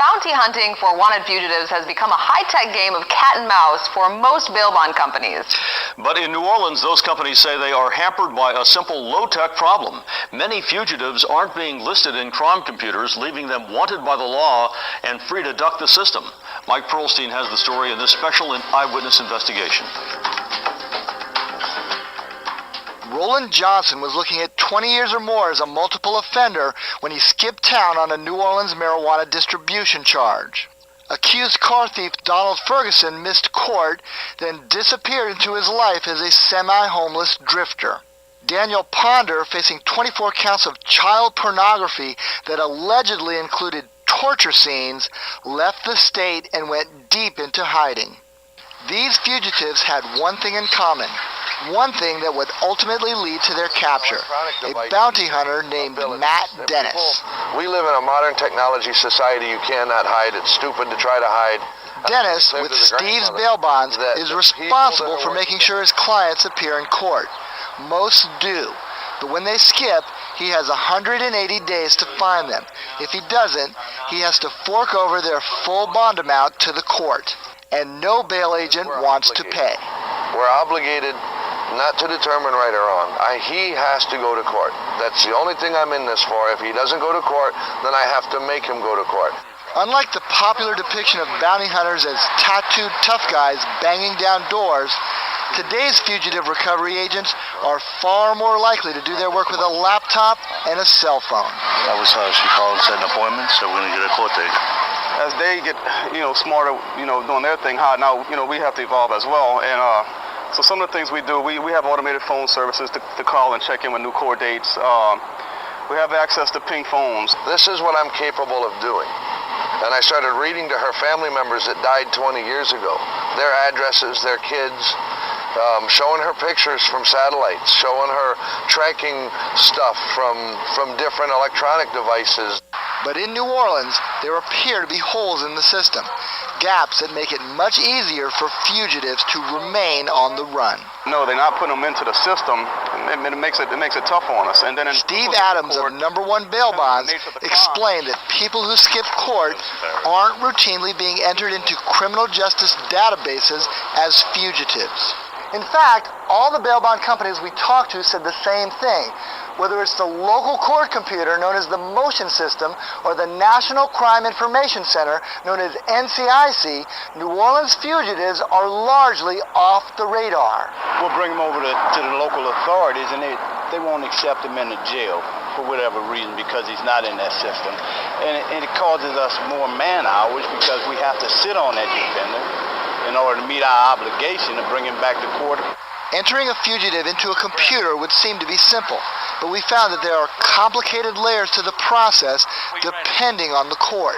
Bounty hunting for wanted fugitives has become a high-tech game of cat and mouse for most bail bond companies. But in New Orleans, those companies say they are hampered by a simple low-tech problem. Many fugitives aren't being listed in crime computers, leaving them wanted by the law and free to duck the system. Mike Pearlstein has the story in this special eyewitness investigation. Roland Johnson was looking at 20 years or more as a multiple offender when he skipped town on a New Orleans marijuana distribution charge. Accused car thief Donald Ferguson missed court, then disappeared into his life as a semi-homeless drifter. Daniel Ponder, facing 24 counts of child pornography that allegedly included torture scenes, left the state and went deep into hiding. These fugitives had one thing in common. One thing that would ultimately lead to their capture, a bounty hunter named Matt Dennis. We live in a modern technology society. You cannot hide. It's stupid to try to hide. Dennis, with Steve's bail bonds, is responsible for making sure his clients appear in court. Most do, but when they skip, he has 180 days to find them. If he doesn't, he has to fork over their full bond amount to the court, and no bail agent wants to pay. We're obligated not to determine right or wrong. He has to go to court. That's the only thing I'm in this for. If he doesn't go to court, then I have to make him go to court. Unlike the popular depiction of bounty hunters as tattooed tough guys banging down doors, today's fugitive recovery agents are far more likely to do their work with a laptop and a cell phone. That was how she called and set an appointment, so we're going to get a court date. As they get, smarter, doing their thing, now, we have to evolve as well. And so some of the things we do, we have automated phone services to call and check in with new court dates. We have access to ping phones. This is what I'm capable of doing. And I started reading to her family members that died 20 years ago, their addresses, their kids, showing her pictures from satellites, showing her tracking stuff from different electronic devices. But in New Orleans, there appear to be holes in the system, gaps that make it much easier for fugitives to remain on the run. No, they're not putting them into the system. It makes it tough on us. And then Steve Adams of Number One Bail Bonds explained that people who skip court aren't routinely being entered into criminal justice databases as fugitives. In fact, all the bail bond companies we talked to said the same thing. Whether it's the local court computer known as the Motion System or the National Crime Information Center known as NCIC, New Orleans fugitives are largely off the radar. We'll bring them over to the local authorities, and they won't accept him in the jail for whatever reason because he's not in that system. And it causes us more man hours because we have to sit on that defendant in order to meet our obligation to bring him back to court. Entering a fugitive into a computer would seem to be simple, but we found that there are complicated layers to the process depending on the court.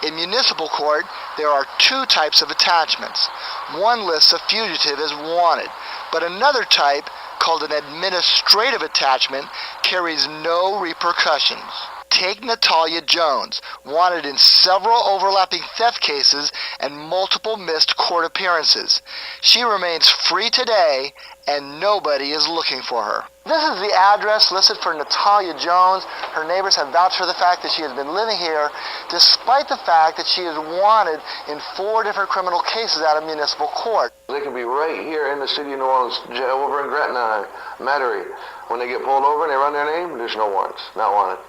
In municipal court, there are two types of attachments. One lists a fugitive as wanted, but another type, called an administrative attachment, carries no repercussions. Take Natalia Jones, wanted in several overlapping theft cases and multiple missed court appearances. She remains free today, and nobody is looking for her. This is the address listed for Natalia Jones. Her neighbors have vouched for the fact that she has been living here, despite the fact that she is wanted in 4 different criminal cases out of municipal court. They can be right here in the city of New Orleans, over in Gretna, Metairie. When they get pulled over and they run their name, there's no warrants, not wanted.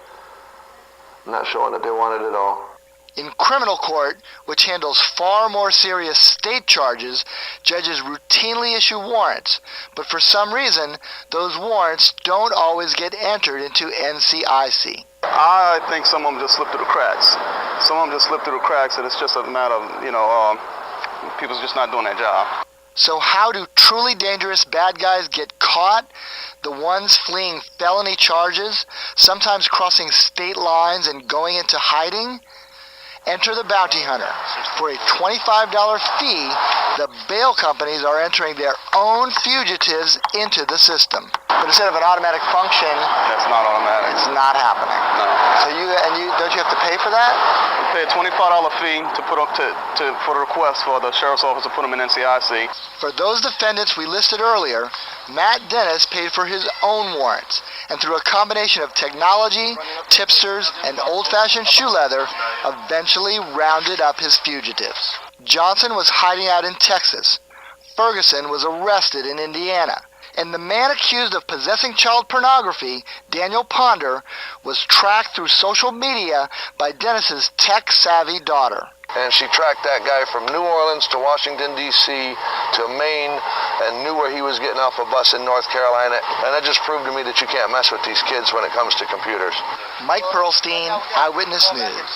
Not showing that they wanted it all. In criminal court, which handles far more serious state charges, judges routinely issue warrants, but for some reason, those warrants don't always get entered into NCIC. I think some of them just slip through the cracks. Some of them just slip through the cracks, and it's just a matter of, people's just not doing their job. So how do truly dangerous bad guys get caught? The ones fleeing felony charges, sometimes crossing state lines and going into hiding? Enter the bounty hunter. For a $25 fee, the bail companies are entering their own fugitives into the system. But instead of an automatic function, That's not automatic. it's not happening. No. So don't you have to pay for that? We pay a $25 fee to put up for the request for the sheriff's office to put them in NCIC. For those defendants we listed earlier, Matt Dennis paid for his own warrants, and through a combination of technology, tipsters, and old-fashioned shoe leather, eventually rounded up his fugitives. Johnson was hiding out in Texas. Ferguson was arrested in Indiana. And the man accused of possessing child pornography, Daniel Ponder, was tracked through social media by Dennis's tech-savvy daughter. And she tracked that guy from New Orleans to Washington, D.C. to Maine, and knew where he was getting off a bus in North Carolina. And that just proved to me that you can't mess with these kids when it comes to computers. Mike Pearlstein, Eyewitness News.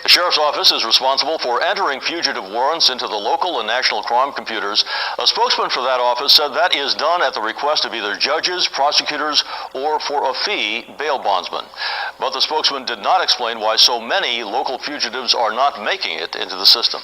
The Sheriff's Office is responsible for entering fugitive warrants into the local and national crime computers. A spokesman for that office said that is done at the request of either judges, prosecutors, or for a fee, bail bondsmen. But the spokesman did not explain why so many local fugitives are not making it into the system.